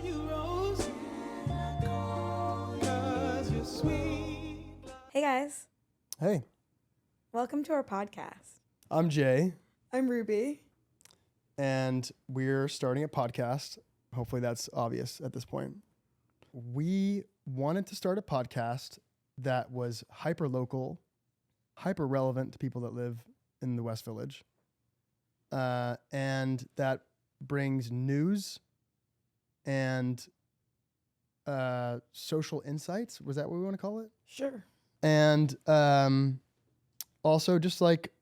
Hey guys, Hey, welcome to our podcast. I'm Jay, I'm Ruby. and we're starting a podcast. Hopefully that's obvious at this point. We wanted to start a podcast that was hyper local, hyper relevant to people that live in the West Village, and that brings news and social insights. Was that what we want to call it? Sure. And also just like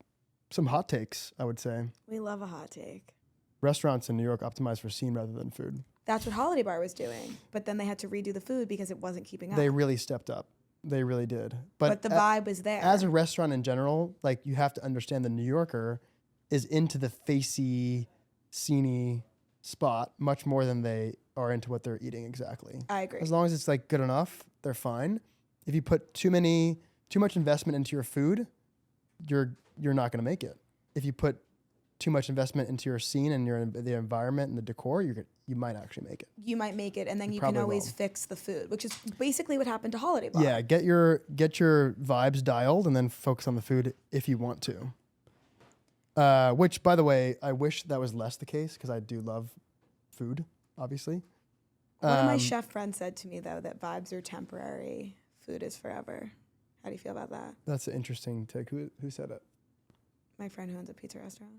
some hot takes, I would say. We love a hot take. Restaurants in New York optimized for scene rather than food. That's what Holiday Bar was doing, but then they had to redo the food because it wasn't keeping up. They really stepped up. They really did. But the vibe was there. As a restaurant in general, like you have to understand the New Yorker is into the facey, sceney spot much more than they are into what they're eating exactly. I agree. As long as it's like good enough, they're fine. If you put too much investment into your food, you're not going to make it. If you put too much investment into your scene and the environment and the decor, you might actually make it. You might make it, and then you can always fix the food, which is basically what happened to Holiday Bar. Yeah, get your vibes dialed and then focus on the food if you want to. Which, by the way, I wish that was less the case because I do love food, obviously. One of my chef friends said to me, though, that vibes are temporary, food is forever. How do you feel about that? That's an interesting take. Who said it? My friend who owns a pizza restaurant.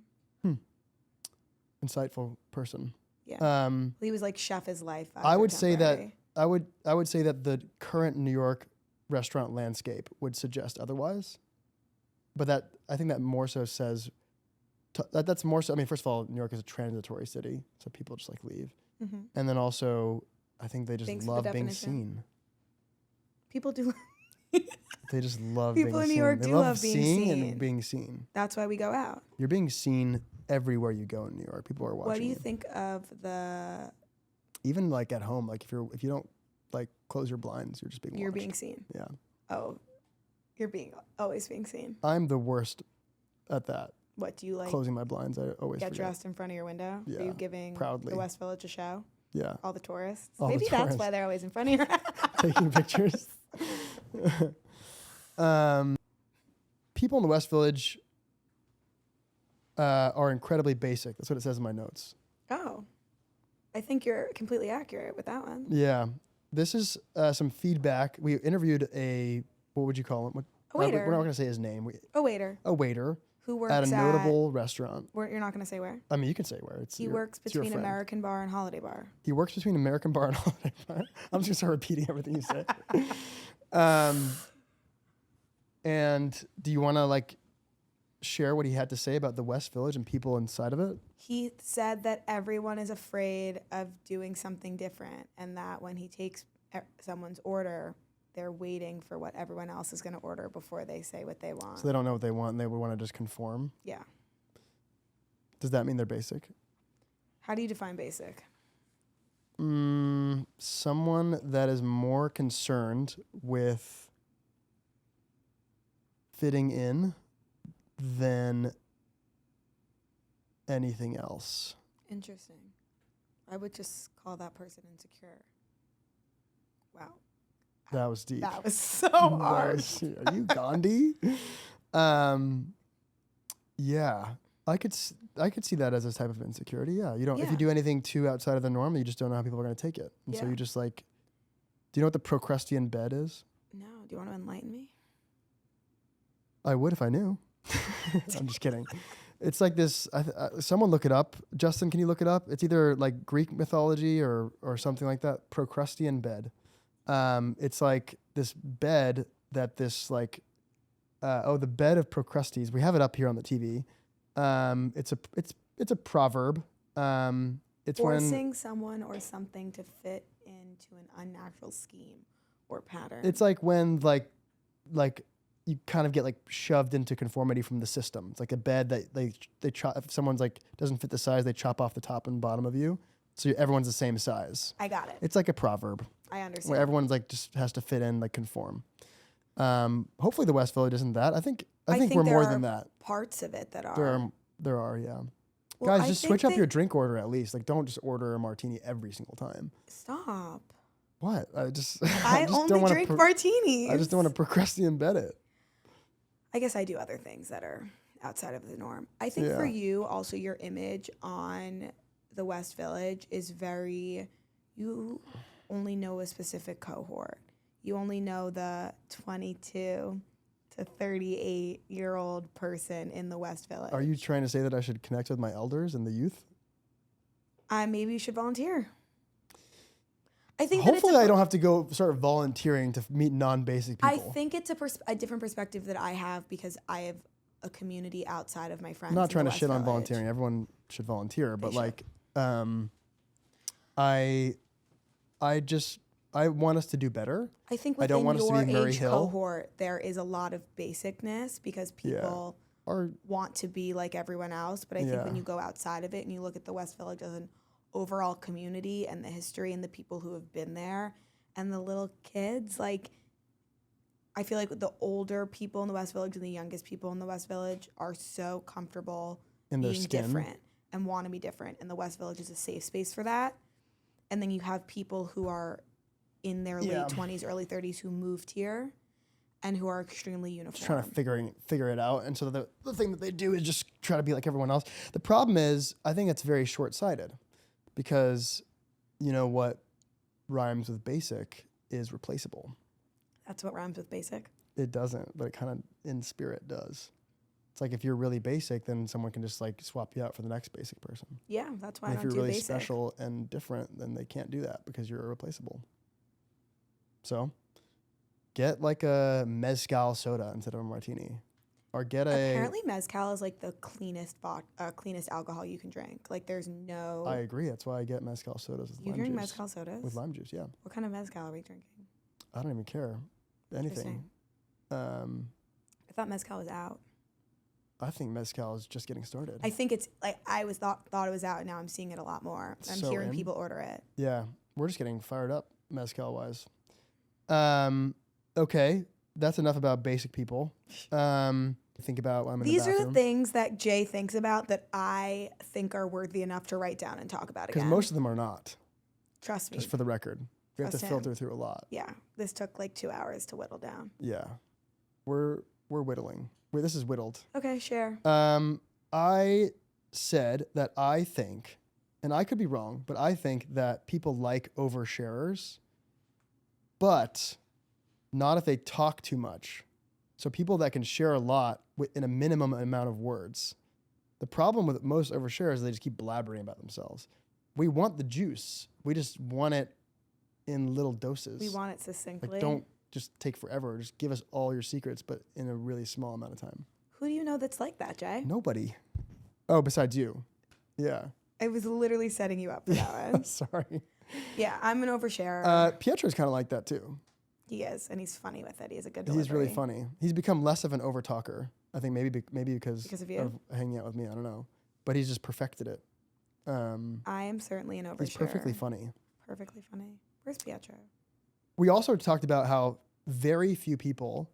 Insightful person. Yeah. He was like, chef is life. I would say that I would say that the current New York restaurant landscape would suggest otherwise. But I think that more so says that's more so. I mean, first of all, New York is a transitory city, so people just like leave. Mm-hmm. And then also, I think they just love being seen. People do. They just love people being in New York seen. do love being seen and being seen. That's why we go out. You're being seen everywhere you go in New York. People are watching. What do you think of the? Even like at home, like if you don't like close your blinds, you're just being watched. You're being seen. Yeah. Oh, you're always being seen. I'm the worst at that. What do you like? Closing my blinds. I always get forget. dressed in front of your window. Yeah. Are you giving proudly the West Village a show? Yeah. All the tourists. All Maybe the that's tourists. why they're always in front of your taking pictures. People in the West Village are incredibly basic. That's what it says in my notes. Oh, I think you're completely accurate with that one. Yeah. This is some feedback. We interviewed what would you call him? A waiter. We're not going to say his name. A waiter. A waiter. Who works at a notable restaurant. You're not going to say where? I mean, you can say where. He works between American Bar and Holiday Bar. He works between American Bar and Holiday Bar. I'm just going to start repeating everything you say. And do you want to share what he had to say about the West Village and people inside of it? He said that everyone is afraid of doing something different, and that when he takes someone's order, they're waiting for what everyone else is going to order before they say what they want. So they don't know what they want and they would want to just conform? Yeah. Does that mean they're basic? How do you define basic? Someone that is more concerned with fitting in than anything else. Interesting. I would just call that person insecure. Wow. That was deep. That was so hard. Are you Gandhi? Yeah, I could see that as a type of insecurity. Yeah, if you do anything too outside of the norm, you just don't know how people are going to take it, and so you just do you know what the Procrustean bed is? No. Do you want to enlighten me? I would if I knew. I'm just kidding. It's like this. Someone look it up. Justin, can you look it up? It's either like Greek mythology or something like that. Procrustean bed. It's like this bed that the bed of Procrustes. We have it up here on the TV. It's a proverb. It's forcing someone or something to fit into an unnatural scheme or pattern. It's like when like you kind of get shoved into conformity from the system. It's like a bed that they chop. If someone's doesn't fit the size, they chop off the top and bottom of you, so everyone's the same size. I got it. It's like a proverb. I understand. Where everyone's just has to fit in, conform. Hopefully the West Village isn't that. I think we're more than that. Parts of it that are. There are, yeah. Well, Guys, I just think switch up that- your drink order at least. Like, don't just order a martini every single time. Stop. What? I just I just only don't wanna drink martinis. I just don't want to procrastinate it. I guess I do other things that are outside of the norm. I think for you, also your image on the West Village is very, you only know a specific cohort. You only know the 22 to 38-year-old person in the West Village. Are you trying to say that I should connect with my elders and the youth? Maybe you should volunteer. I think Hopefully I don't have to go start volunteering to meet non-basic people. I think it's a different perspective that I have because I have a community outside of my friends. I'm not trying to West shit on Village. volunteering. Everyone should volunteer, but should. like, I want us to do better. I think I don't within want us to your be Murray age Hill. cohort, there is a lot of basicness because people Or want to be like everyone else. But I think when Yeah. you go outside of it and you look at the West Village as an overall community and the history and the people who have been there and the little kids, like, I feel like the older people in the West Village and the youngest people in the West Village are so comfortable in their being skin. different and want to be different. And the West Village is a safe space for that. And then you have people who are in their Yeah. late 20s, early 30s who moved here and who are extremely uniform. Just trying to figure it out. And so the thing that they do is just try to be like everyone else. The problem is, I think it's very short-sighted because you know what rhymes with basic is replaceable. That's what rhymes with basic. It doesn't, but it kind of in spirit does. It's like if you're really basic, then someone can just like swap you out for the next basic person. Yeah, that's why And I if don't you're do really basic. special and different, then they can't do that because you're irreplaceable. So get like a mezcal soda instead of a martini. Or get Apparently mezcal is like the cleanest alcohol you can drink. Like there's no... I agree. That's why I get mezcal sodas with You lime drink juice. mezcal sodas? With lime juice, yeah. What kind of mezcal are we drinking? I don't even care. Anything. Interesting. I thought mezcal was out. I think mezcal is just getting started. I think it's like I was thought it was out. And now I'm seeing it a lot more. I'm So hearing in. people order it. Yeah, we're just getting fired up mezcal wise. Okay, that's enough about basic people. Think about when I'm in the These are bathroom. the things that Jay thinks about that I think are worthy enough to write down and talk about Because again. most of them are not. Trust me. Just for the record, we have to Trust him. filter through a lot. Yeah, this took like 2 hours to whittle down. Yeah, we're whittling. This is whittled. Okay, share. I said that I think, and I could be wrong, but I think that people like oversharers, but not if they talk too much. So people that can share a lot in a minimum amount of words. The problem with most oversharers is they just keep blabbering about themselves. We want the juice. We just want it in little doses. We want it succinctly. Like, don't just take forever. Just give us all your secrets, but in a really small amount of time. Who do you know that's like that, Jay? Nobody. Oh, besides you. Yeah. I was literally setting you up for that one. Sorry. Yeah, I'm an oversharer. Pietro's kind of like that too. He is, and he's funny with it. He has a good delivery. He's really funny. He's become less of an overtalker. I think maybe because of you? hanging out with me. I don't know, but he's just perfected it. I am certainly an oversharer. He's perfectly funny. Perfectly funny. Where's Pietro? We also talked about how very few people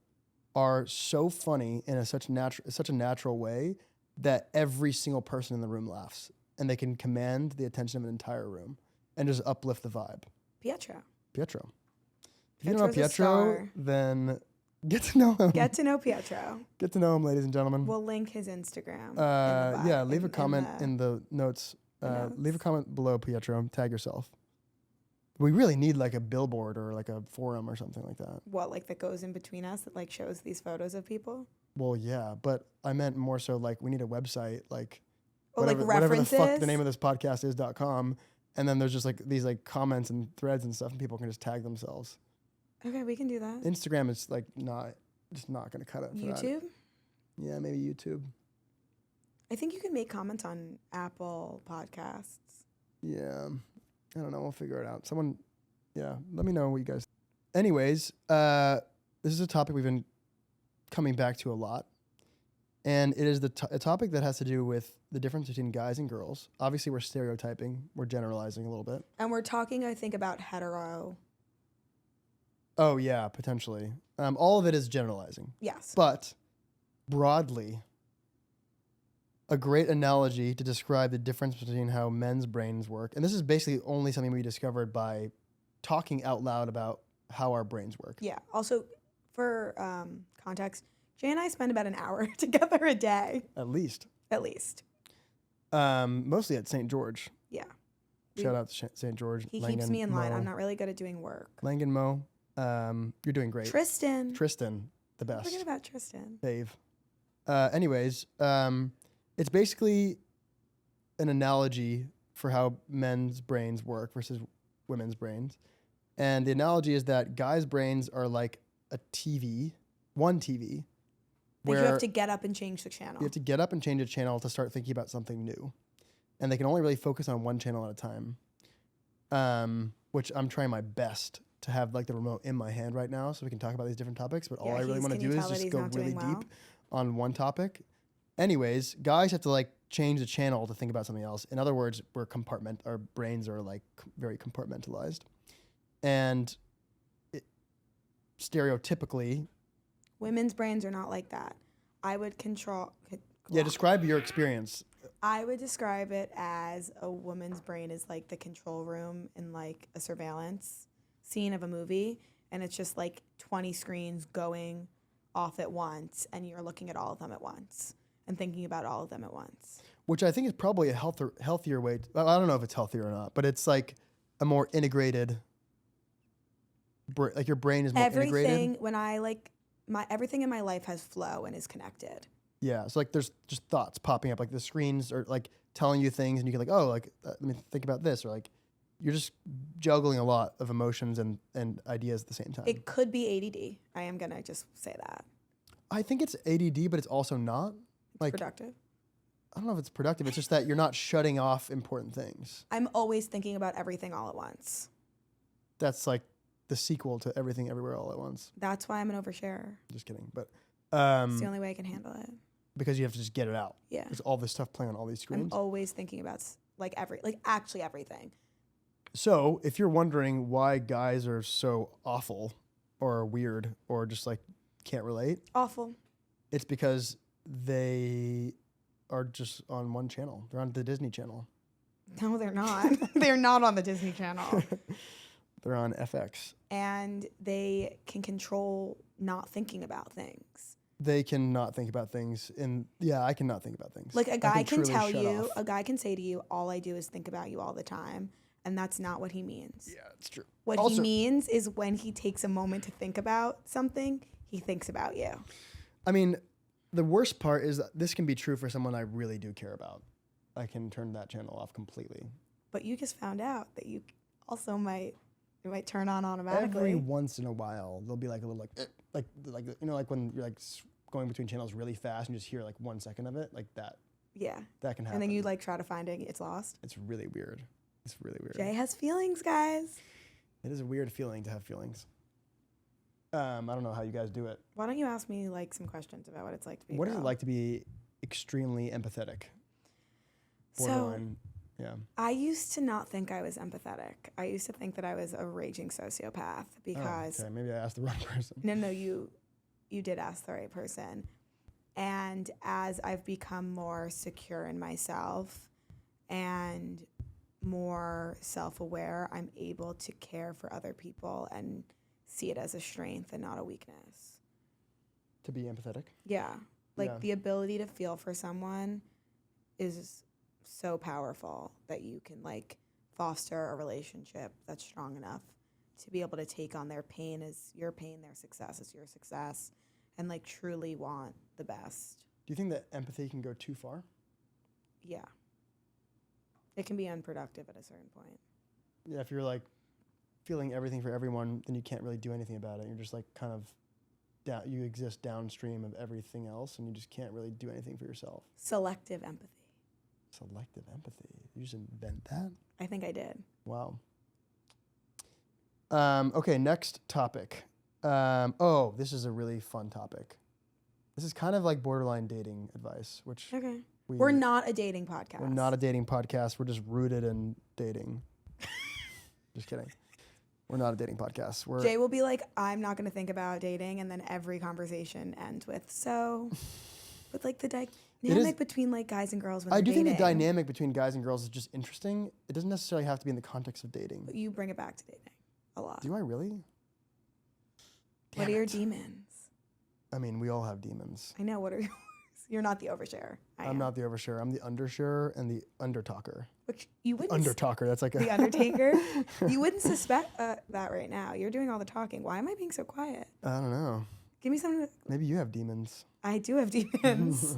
are so funny in such a natural way that every single person in the room laughs, and they can command the attention of an entire room and just uplift the vibe. Pietro. If you don't know Pietro's a Pietro, star. then get to know him. Get to know Pietro. Get to know him, ladies and gentlemen. We'll link his Instagram. in the Yeah, bio- leave a comment in the notes. notes. Leave a comment below, Pietro. Tag yourself. We really need like a billboard or like a forum or something like that. What, like that goes in between us that like shows these photos of people? Well, yeah, but I meant more so like we need a website, like Oh, like whatever the fuck references? the name of this podcast is.com. And then there's just like these like comments and threads and stuff, and people can just tag themselves. Okay, we can do that. Instagram is like not going to cut it for that. YouTube? Yeah, maybe YouTube. I think you can make comments on Apple Podcasts. Yeah. I don't know. We'll figure it out. Someone, yeah, let me know what you guys. Anyways, this is a topic we've been coming back to a lot. And it is a topic that has to do with the difference between guys and girls. Obviously, we're stereotyping. We're generalizing a little bit. And we're talking, I think, about hetero. Oh, yeah, potentially. All of it is generalizing. Yes. But broadly, a great analogy to describe the difference between how men's brains work. And this is basically only something we discovered by talking out loud about how our brains work. Yeah. Also, for context, Jay and I spend about an hour together a day. At least. At least. Mostly at St. George. Yeah. Shout out to St. George. He Langan, keeps me in line. Mo. I'm not really good at doing work. Langan, Mo. You're doing great. Tristan, the best. Don't forget about Tristan. Fave. Anyways, it's basically an analogy for how men's brains work versus women's brains. And the analogy is that guys' brains are like a TV, one TV. Where you have to get up and change the channel. You have to get up and change a channel to start thinking about something new. And they can only really focus on one channel at a time, which I'm trying my best to have like the remote in my hand right now so we can talk about these different topics. But all I really want to do is just go really deep on one topic. Anyways, guys have to like change the channel to think about something else. In other words, our brains are like very compartmentalized. And stereotypically, women's brains are not like that. I would describe your experience. I would describe it as a woman's brain is like the control room in like a surveillance scene of a movie, and it's just like 20 screens going off at once, and you're looking at all of them at once and thinking about all of them at once. Which I think is probably a healthier way. I don't know if it's healthier or not, but it's like a more integrated. Like your brain is more integrated. Everything in my life has flow and is connected. Yeah, so like there's just thoughts popping up, like the screens are like telling you things, and you can like, oh, like let me think about this, or like you're just juggling a lot of emotions and ideas at the same time. It could be ADD. I am gonna just say that. I think it's ADD, but it's also not like productive. I don't know if it's productive. It's just that you're not shutting off important things. I'm always thinking about everything all at once. That's like the sequel to Everything Everywhere All at Once. That's why I'm an oversharer. Just kidding, but it's the only way I can handle it. Because you have to just get it out. Yeah. There's all this stuff playing on all these screens. I'm always thinking about actually everything. So if you're wondering why guys are so awful or weird or just like can't relate. Awful. It's because they are just on one channel. They're on the Disney Channel. No, they're not. They're not on the Disney Channel. They're on FX. And they can control not thinking about things. They cannot think about things. I cannot think about things. Like a guy can say to you, all I do is think about you all the time. And that's not what he means. Yeah, it's true. What he means is when he takes a moment to think about something, he thinks about you. I mean, the worst part is that this can be true for someone I really do care about. I can turn that channel off completely. But you just found out that you also might turn on automatically. Every once in a while, there'll be like a little like when you're like going between channels really fast and you just hear like 1 second of it, like that. Yeah. That can happen. And then you like try to find it, it's lost. It's really weird. It's really weird. Jay has feelings, guys. It is a weird feeling to have feelings. I don't know how you guys do it. Why don't you ask me like some questions about what it's like to be a What girl? is it like to be extremely empathetic? Borderline, yeah. I used to not think I was empathetic. I used to think that I was a raging sociopath because... Oh, okay, maybe I asked the wrong person. No, you did ask the right person. And as I've become more secure in myself and more self-aware, I'm able to care for other people and see it as a strength and not a weakness. To be empathetic? Yeah. The ability to feel for someone is so powerful that you can like foster a relationship that's strong enough to be able to take on their pain as your pain, their success as your success, and like truly want the best. Do you think that empathy can go too far? Yeah. It can be unproductive at a certain point. Yeah, if you're like feeling everything for everyone, then you can't really do anything about it. You're just like kind of you exist downstream of everything else, and you just can't really do anything for yourself. Selective empathy. Selective empathy. You just invent that? I think I did. Wow. Okay, next topic. This is a really fun topic. This is kind of like borderline dating advice, which okay. We're not a dating podcast. We're not a dating podcast. We're just rooted in dating. Just kidding. We're not a dating podcast. Jay will be like, I'm not going to think about dating, and then every conversation ends with like the Dynamic between like guys and girls when I they're do dating. think the dynamic between guys and girls is just interesting. It doesn't necessarily have to be in the context of dating. But you bring it back to dating a lot. Do I really? What are your demons? I mean, we all have demons. I know. What are yours? You're not the overshare. I'm not the overshare. I'm the undershare and the undertalker. Which you wouldn't. Undertalker. That's like the Undertaker. You wouldn't suspect that right now. You're doing all the talking. Why am I being so quiet? I don't know. Give me something. Maybe you have demons. I do have demons.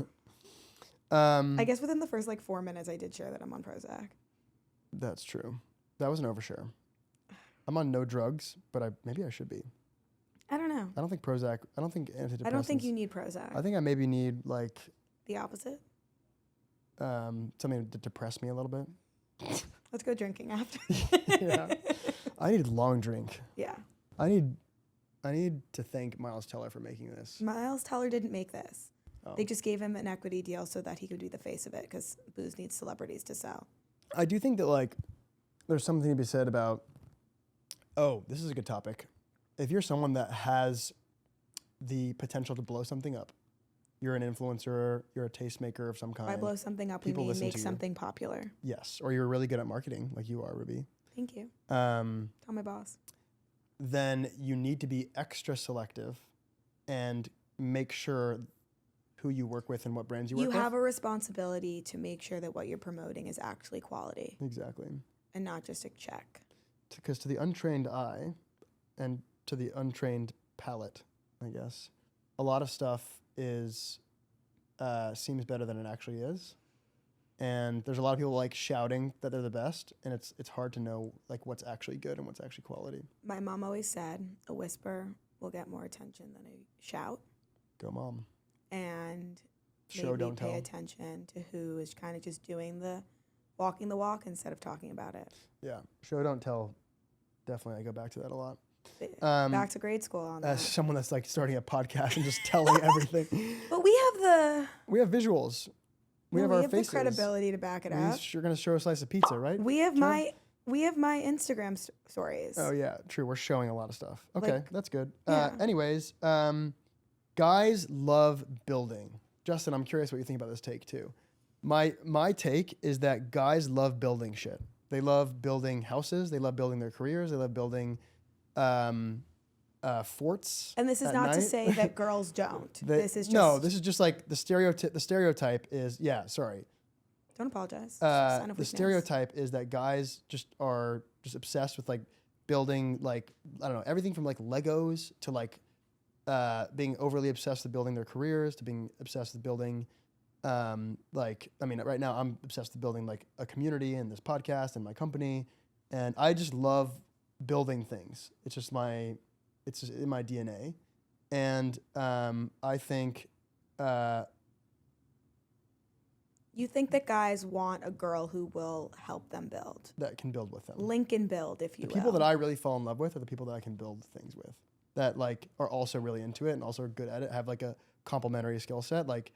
I guess within the first like 4 minutes, I did share that I'm on Prozac. That's true. That was an overshare. I'm on no drugs, but maybe I should be. I don't know. I don't think Prozac. I don't think antidepressants. I don't think you need Prozac. I think I maybe need like the opposite. Something to depress me a little bit. Let's go drinking after. Yeah. I need a long drink. Yeah. I need to thank Miles Teller for making this. Miles Teller didn't make this. Oh. They just gave him an equity deal so that he could be the face of it because booze needs celebrities to sell. I do think that like there's something to be said about. Oh, this is a good topic. If you're someone that has the potential to blow something up, you're an influencer, you're a tastemaker of some kind. By blow something up, we mean make something popular. Yes, or you're really good at marketing, like you are, Ruby. Thank you. Tell my boss. Then you need to be extra selective and make sure who you work with and what brands you work with. You have a responsibility to make sure that what you're promoting is actually quality. Exactly. And not just a check. Because to the untrained eye and to the untrained palate, I guess, a lot of stuff is seems better than it actually is. And there's a lot of people like shouting that they're the best, and it's hard to know like what's actually good and what's actually quality. My mom always said a whisper will get more attention than a shout. Go mom. And Show, don't tell. Pay attention to who is kind of just doing walking the walk instead of talking about it. Yeah, show, don't tell. Definitely, I go back to that a lot. Back to grade school on that. As someone that's like starting a podcast and just telling everything. But we have visuals. We have our faces. The credibility to back it up. You're gonna show a slice of pizza, right? We have my Instagram stories. Oh yeah, true. We're showing a lot of stuff. Okay, that's good. Yeah. Anyways, guys love building. Justin, I'm curious what you think about this take too. My take is that guys love building shit. They love building houses. They love building their careers. They love building forts. And this is not to say that girls don't. This is just this is just like the stereotype. The stereotype is Don't apologize. The stereotype is that guys are obsessed with like building like I don't know everything from like Legos to like being overly obsessed with building their careers to being obsessed with building right now I'm obsessed with building like a community and this podcast and my company, and I just love building things. It's just in my DNA, and I think. You think that guys want a girl who will help them build. That can build with them. Link and build, if you will. The people that I really fall in love with are the people that I can build things with. That like are also really into it and also are good at it, have like a complementary skill set. Like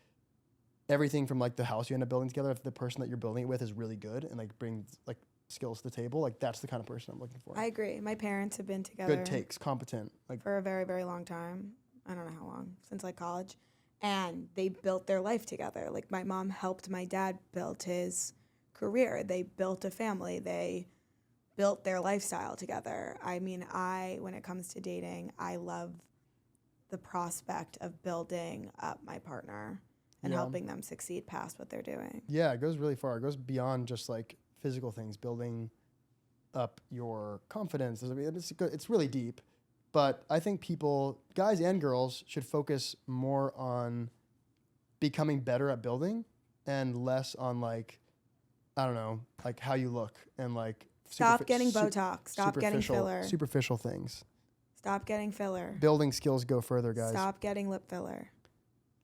everything from like the house you end up building together, if the person that you're building it with is really good and like brings like skills to the table, like that's the kind of person I'm looking for. I agree. My parents have been together. Good takes, competent. Like for a very, very long time. I don't know how long, since like college. And they built their life together. Like my mom helped my dad build his career. They built a family. They built their lifestyle together. I mean, when it comes to dating, I love the prospect of building up my partner and helping them succeed past what they're doing. Yeah, it goes really far. It goes beyond just like physical things, building up your confidence. I mean, it's really deep. But I think people, guys and girls, should focus more on becoming better at building and less on like, I don't know, like how you look and like stop getting Botox. Stop getting filler. Superficial things. Stop getting filler. Building skills go further, guys. Stop getting lip filler.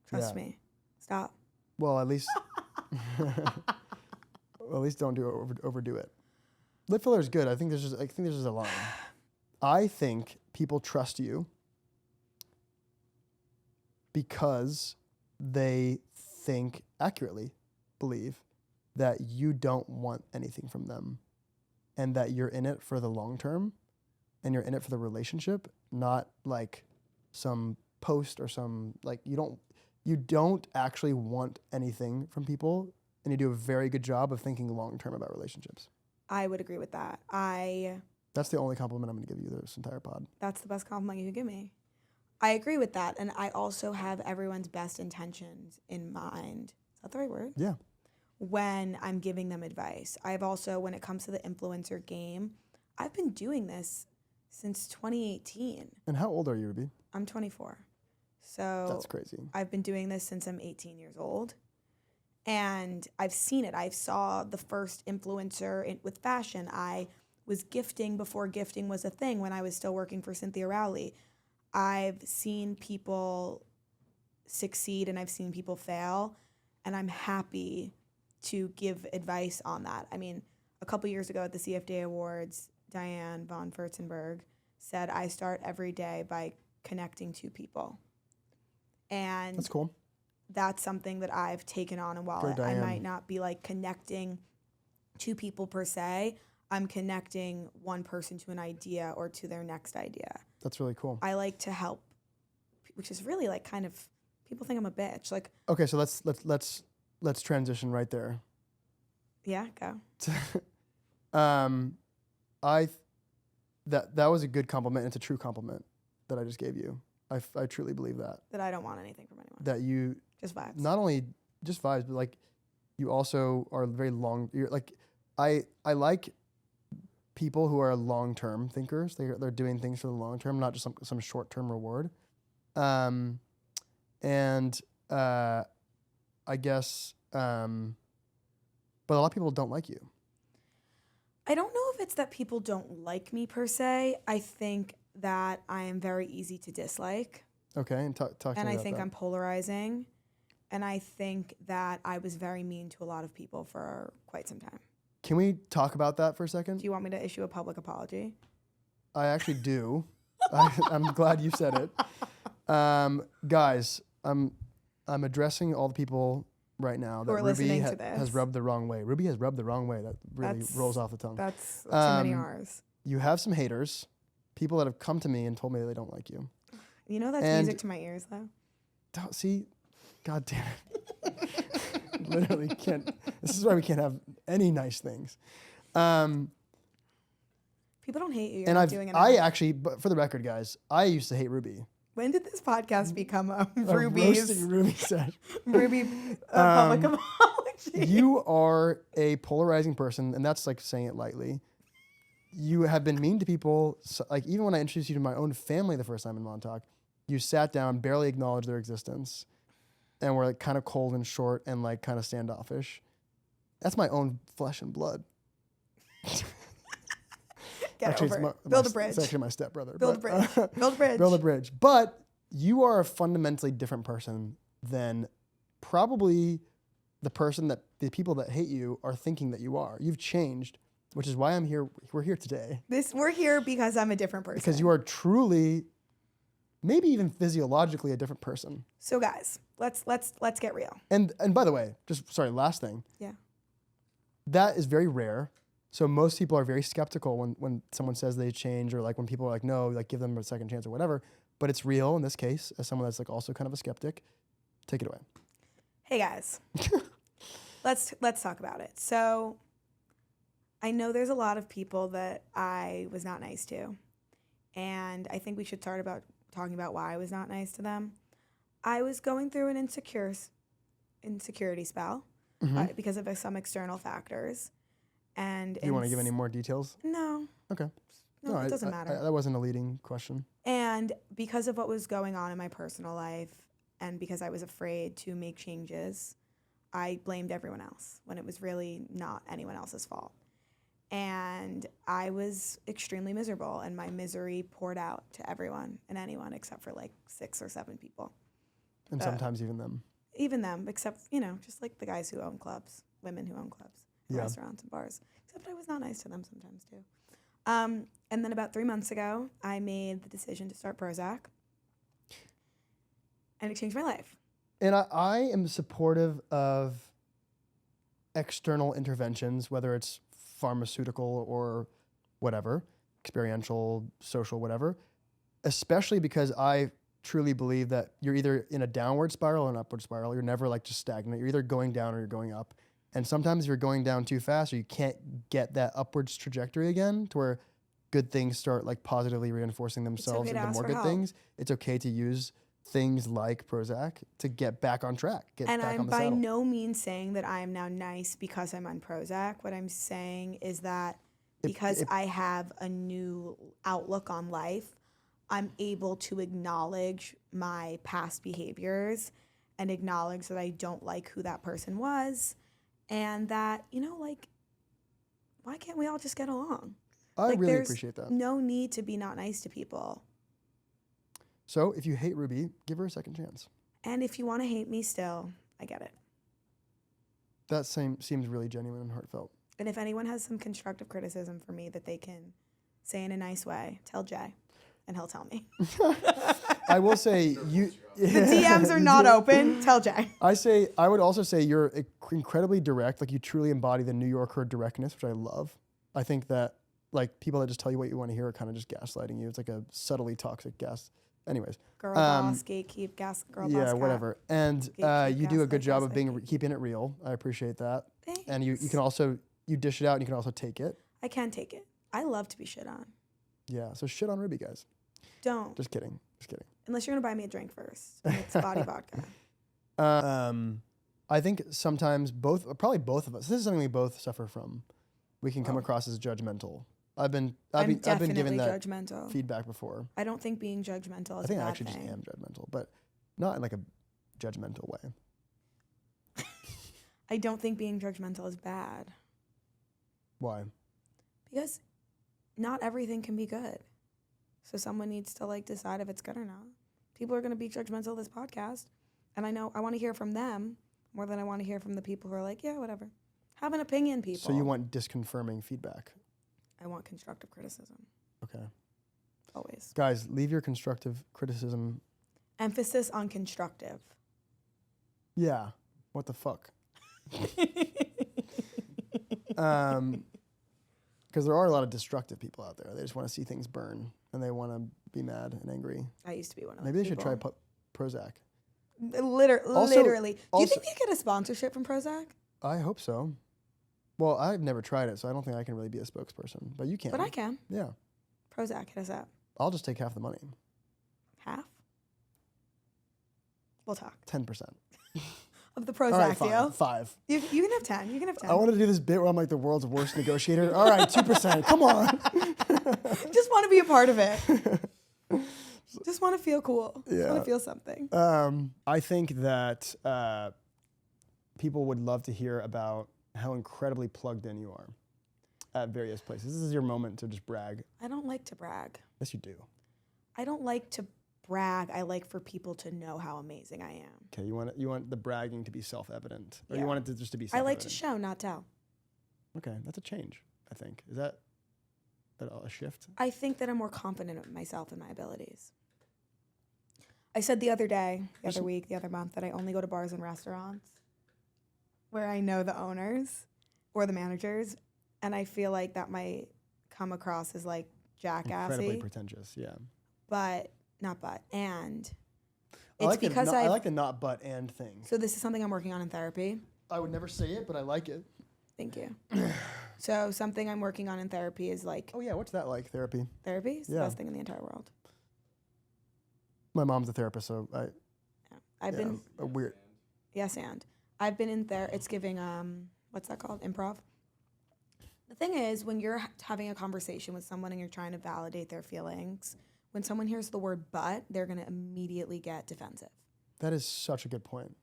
Trust me. Stop. Well, at least, don't overdo it. Lip filler is good. I think there's just a line. I think people trust you because they believe that you don't want anything from them and that you're in it for the long term and you're in it for the relationship, not like some post or some like you you don't actually want anything from people, and you do a very good job of thinking long-term about relationships. I would agree with that. That's the only compliment I'm going to give you this entire pod. That's the best compliment you could give me. I agree with that. And I also have everyone's best intentions in mind. Is that the right word? Yeah. When I'm giving them advice. I've also, when it comes to the influencer game, I've been doing this since 2018. And how old are you, Ruby? I'm 24. So that's crazy. I've been doing this since I'm 18 years old. And I've seen it. I saw the first influencer with fashion. I was gifting before gifting was a thing when I was still working for Cynthia Rowley. I've seen people succeed and I've seen people fail. And I'm happy to give advice on that. I mean, a couple years ago at the CFDA Awards, Diane von Furstenberg said, I start every day by connecting two people. And that's cool. That's something that I've taken on. And while I might not be like connecting two people per se, I'm connecting one person to an idea or to their next idea. That's really cool. I like to help, which is really like kind of, people think I'm a bitch. Like, okay, so let's transition right there. Yeah, go. That was a good compliment. It's a true compliment that I just gave you. I truly believe that. That I don't want anything from anyone. That you just vibes. Not only just vibes, but like you also are very long. You're like I like people who are long-term thinkers. They're doing things for the long term, not just some short-term reward. I guess, but a lot of people don't like you. I don't know if it's that people don't like me per se. I think that I am very easy to dislike. Okay, and talk to me about that. And I think I'm polarizing. And I think that I was very mean to a lot of people for quite some time. Can we talk about that for a second? Do you want me to issue a public apology? I actually do. I'm glad you said it. Guys, I'm addressing all the people right now that Ruby has rubbed the wrong way. Ruby has rubbed the wrong way. That really rolls off the tongue. That's too many R's. You have some haters, people that have come to me and told me they don't like you. You know that's music to my ears, though. Don't see, God damn it. Literally can't. This is why we can't have any nice things. People don't hate you. You're and not doing enough. I actually, but for the record, guys, I used to hate Ruby. When did this podcast become a roasting Ruby set? Ruby public apology. You are a polarizing person, and that's like saying it lightly. You have been mean to people. So, like even when I introduced you to my own family the first time in Montauk, you sat down, barely acknowledged their existence, and were like kind of cold and short and like kind of standoffish. That's my own flesh and blood. Get over it. Build a bridge. It's actually my stepbrother. Build a bridge. Build a bridge. Build a bridge. But you are a fundamentally different person than probably the people that hate you are thinking that you are. You've changed, which is why I'm here. We're here today. We're here because I'm a different person. Because you are truly, maybe even physiologically a different person. So guys, let's get real. And by the way, last thing. Yeah. That is very rare. So most people are very skeptical when someone says they change, or like when people are like, no, like give them a second chance or whatever. But it's real in this case, as someone that's like also kind of a skeptic. Take it away. Hey guys, let's talk about it. So I know there's a lot of people that I was not nice to, and I think we should start about talking about why I was not nice to them. I was going through an insecurity spell because of some external factors. And do you want to give any more details? No. Okay. No, it doesn't matter. That wasn't a leading question. And because of what was going on in my personal life, and because I was afraid to make changes, I blamed everyone else when it was really not anyone else's fault. And I was extremely miserable, and my misery poured out to everyone and anyone except for like 6 or 7 people. And sometimes even them. Even them, except, just like the guys who own clubs, women who own clubs. Restaurants and bars. Except I was not nice to them sometimes too. And then about 3 months ago, I made the decision to start Prozac. And it changed my life. And I am supportive of external interventions, whether it's pharmaceutical or whatever, experiential, social, whatever, especially because I truly believe that you're either in a downward spiral or an upward spiral. You're never like just stagnant. You're either going down or you're going up. And sometimes you're going down too fast, or you can't get that upwards trajectory again to where good things start like positively reinforcing themselves into more good things. It's okay to use things like Prozac to get back on track. And I'm by no means saying that I am now nice because I'm on Prozac. What I'm saying is that because I have a new outlook on life, I'm able to acknowledge my past behaviors and acknowledge that I don't like who that person was. And that, like, why can't we all just get along? I really appreciate that. No need to be not nice to people. So if you hate Ruby, give her a second chance. And if you want to hate me still, I get it. That seems really genuine and heartfelt. And if anyone has some constructive criticism for me that they can say in a nice way, tell Jay, and he'll tell me. I will say the DMs are not open. Tell Jay. I would also say you're incredibly direct. Like you truly embody the New Yorker directness, which I love. I think that like people that just tell you what you want to hear are kind of just gaslighting you. It's like a subtly toxic gas. Anyways. Girl boss, gatekeep, girl boss. Yeah, whatever. And you do a good job of keeping it real. I appreciate that. Thanks. And you can also, you dish it out and you can also take it. I can take it. I love to be shit on. Yeah, so shit on Ruby, guys. Don't. Just kidding. Unless you're going to buy me a drink first. It's body vodka. I think sometimes probably both of us, this is something we both suffer from. We can come across as judgmental. I've been given that judgmental feedback before. I don't think being judgmental is I think a bad I actually thing. just am judgmental, but not in like a judgmental way. I don't think being judgmental is bad. Why? Because not everything can be good. So someone needs to like decide if it's good or not. People are going to be judgmental of this podcast. And I know I want to hear from them more than I want to hear from the people who are like, yeah, whatever. Have an opinion, people. So you want disconfirming feedback? I want constructive criticism. Okay. Always. Guys, leave your constructive criticism. Emphasis on constructive. Yeah. What the fuck? Because there are a lot of destructive people out there. They just want to see things burn, and they want to be mad and angry. I used to be one of those Maybe they should people. try Prozac. Literally. Do you think they get a sponsorship from Prozac? I hope so. Well, I've never tried it, so I don't think I can really be a spokesperson. But you can. But I can. Yeah. Prozac, hit us up. I'll just take half the money. Half? We'll talk. 10%. Of the Prozac All right, fine. deal? 5. You can have 10. You can have 10. I wanted to do this bit where I'm like the world's worst negotiator. All right, 2%. Come on. Just want to be a part of it. Just want to feel cool. Yeah. Just want to feel something. I think that people would love to hear about how incredibly plugged in you are at various places. This is your moment to just brag. I don't like to brag. Yes, you do. I don't like to brag. I like for people to know how amazing I am. Okay, you want the bragging to be self-evident, or Yeah. you want it to just to be I self-evident? like to show, not tell. Okay, that's a change, I think. Is that a shift? I think that I'm more confident in myself and my abilities. I said the other day, the other week, the other month, that I only go to bars and restaurants where I know the owners or the managers, and I feel like that might come across as like jackassy. Incredibly pretentious, yeah. And I like the not but and thing. So this is something I'm working on in therapy. I would never say it, but I like it. Thank you. So something I'm working on in therapy is like... Oh yeah, what's that like, therapy? Therapy is the best thing in the entire world. My mom's a therapist, so I've been... weird. Yes, and I've been in there. It's giving, what's that called? Improv. The thing is, when you're having a conversation with someone and you're trying to validate their feelings, when someone hears the word but, they're going to immediately get defensive. That is such a good point.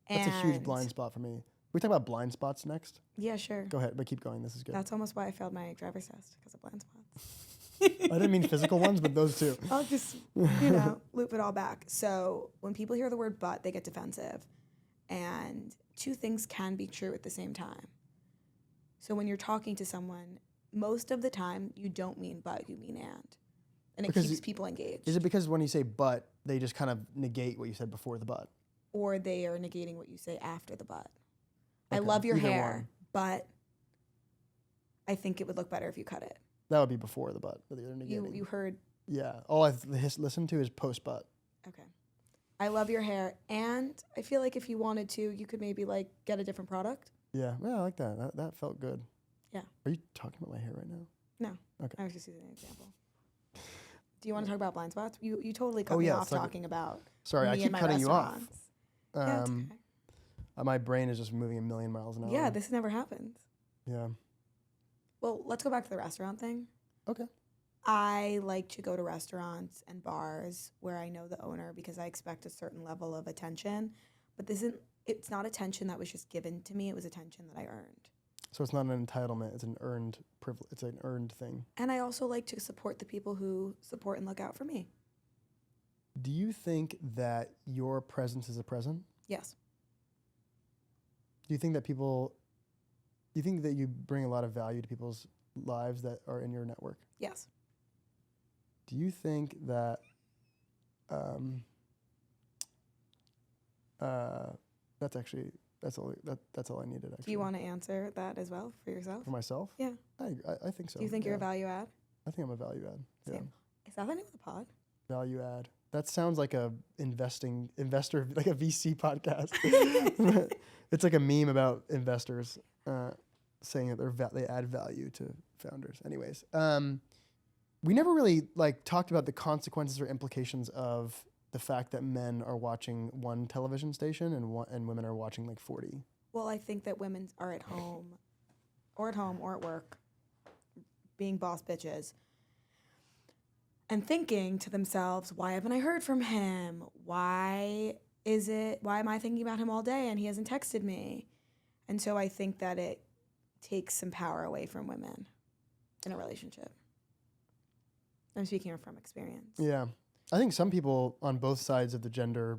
That's a huge blind spot for me. We talk about blind spots next? Yeah, sure. Go ahead, but keep going. This is good. That's almost why I failed my driver's test, because of blind spots. I didn't mean physical ones, but those too. I'll just, loop it all back. So when people hear the word but, they get defensive. And two things can be true at the same time. So when you're talking to someone, most of the time, you don't mean but, you mean and. And it keeps people engaged. Is it because when you say but, they just kind of negate what you said before the but? Or they are negating what you say after the but. I Okay, love your either hair, one. but I think it would look better if you cut it. That would be before the but. That they're negating. You heard. Yeah. All I've listened to is post but. Okay. I love your hair, and I feel like if you wanted to, you could maybe like get a different product. Yeah, I like that. That felt good. Yeah. Are you talking about my hair right now? No. Okay. I was just using an example. Do you want to talk about blind spots? You totally cut me off talking about. Sorry, I keep cutting you off. Yeah, it's okay. My brain is just moving a million miles an hour. Yeah, this never happens. Yeah. Well, let's go back to the restaurant thing. Okay. I like to go to restaurants and bars where I know the owner because I expect a certain level of attention. But it's not attention that was just given to me. It was attention that I earned. So it's not an entitlement. It's an earned privilege. It's an earned thing. And I also like to support the people who support and look out for me. Do you think that your presence is a present? Yes. Do you think that you bring a lot of value to people's lives that are in your network? Yes. Do you think that that's all I needed, actually. Do you want to answer that as well for yourself? For myself? Yeah. I think so. Do you think you're a value add? I think I'm a value add. Same. Yeah. Is that the name of the pod? Value add. That sounds like a investor, like a VC podcast. It's like a meme about investors saying that they add value to founders. Anyways, we never really talked about the consequences or implications of the fact that men are watching one television station and women are watching 40. Well, I think that women are at home or at work being boss bitches and thinking to themselves, why haven't I heard from him? Why am I thinking about him all day and he hasn't texted me? And so I think that it takes some power away from women in a relationship. I'm speaking from experience. Yeah. I think some people on both sides of the gender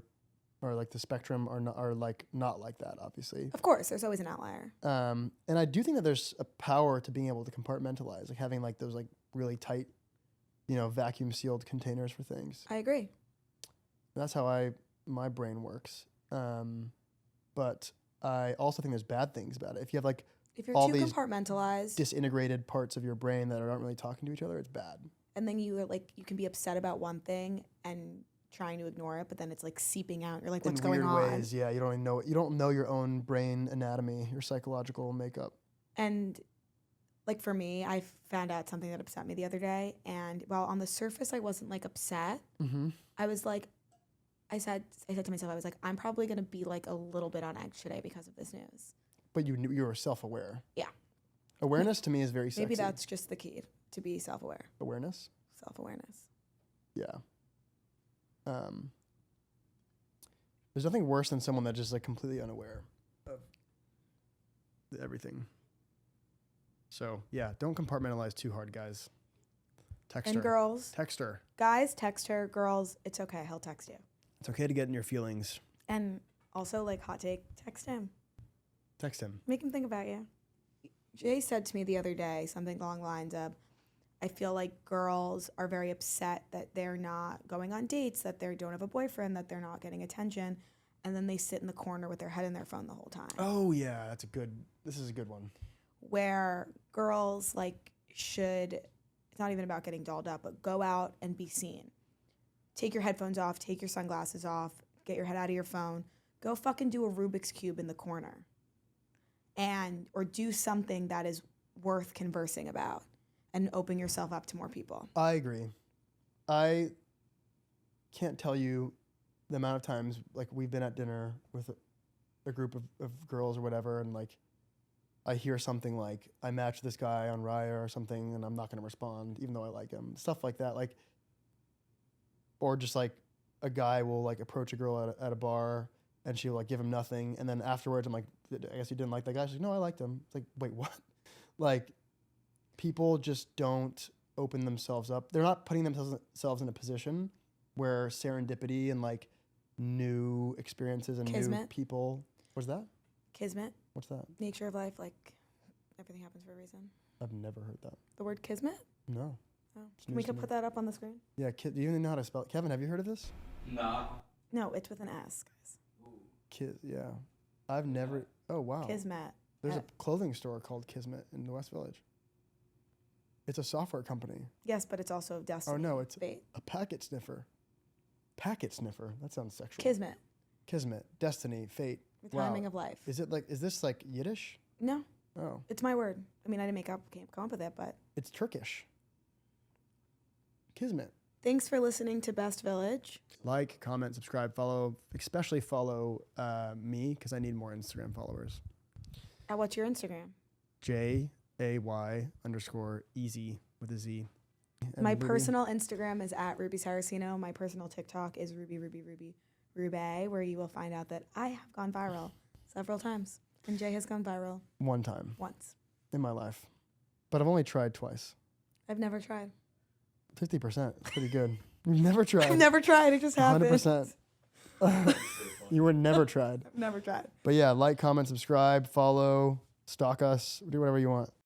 or the spectrum are not like that, obviously. Of course, there's always an outlier. And I do think that there's a power to being able to compartmentalize, having those really tight, vacuum sealed containers for things. I agree. That's how my brain works. But I also think there's bad things about it. If you have if you're all too these compartmentalized, disintegrated parts of your brain that aren't really talking to each other, it's bad. And then you can be upset about one thing and trying to ignore it, but then it's seeping out. You're what's going on? In weird ways, yeah. You don't know your own brain anatomy, your psychological makeup. And for me, I found out something that upset me the other day. And while on the surface I wasn't upset, mm-hmm. I was I said to myself, I was I'm probably gonna be a little bit on edge today because of this news. But you were self-aware. Yeah. Awareness to me is very sexy. Maybe that's just the key, to be self-aware. Awareness? Self-awareness. Yeah. There's nothing worse than someone that's just completely unaware of everything. So yeah, don't compartmentalize too hard, guys. Text her. And girls. Text her. Guys, text her. Girls, it's okay. He'll text you. It's okay to get in your feelings. And also, hot take, text him. Text him. Make him think about you. Jay said to me the other day something along the lines of, I feel like girls are very upset that they're not going on dates, that they don't have a boyfriend, that they're not getting attention, and then they sit in the corner with their head in their phone the whole time. Oh yeah, this is a good one. Where girls should, it's not even about getting dolled up, but go out and be seen. Take your headphones off, take your sunglasses off, get your head out of your phone, go fucking do a Rubik's Cube in the corner. Or do something that is worth conversing about and open yourself up to more people. I agree. I can't tell you the amount of times we've been at dinner with a group of girls or whatever, and I hear something I matched this guy on Raya or something, and I'm not going to respond even though I like him. Stuff like that, or just a guy will approach a girl at a bar and she'll give him nothing, and then afterwards I'm I guess you didn't like that guy. She's like, no, I liked him. It's wait, what? People just don't open themselves up. They're not putting themselves in a position where serendipity and new experiences and Kismet. new people. What's that? Kismet. What's that? Nature of life, everything happens for a reason. I've never heard that. The word kismet? No. Oh. Can we put that up on the screen? Yeah, do you even know how to spell it? Kevin, have you heard of this? Nah. No, it's with an S, guys. Yeah. I've never. Oh, wow. Kismet. There's a clothing store called Kismet in the West Village. It's a software company. Yes, but it's also destiny. Oh, no, it's fate. a packet sniffer. Packet sniffer. That sounds sexual. Kismet. Kismet. Destiny. Fate. The timing of life. Is this like Yiddish? No. Oh. It's my word. I mean, I didn't come up with it, but. It's Turkish. Kismet. Thanks for listening to Best Village. Like, comment, subscribe, follow. Especially follow me because I need more Instagram followers. What's your Instagram? JAY_easy with a Z. And my Ruby. Personal Instagram is at Ruby Saracino. My personal TikTok is Ruby, where you will find out that I have gone viral several times. And Jay has gone viral. One time. Once. In my life. But I've only tried twice. I've never tried. 50%. It's pretty good. You've never tried. I've never tried. It just happened. 100%. You were never tried. I've never tried. But yeah, like, comment, subscribe, follow, stalk us, do whatever you want.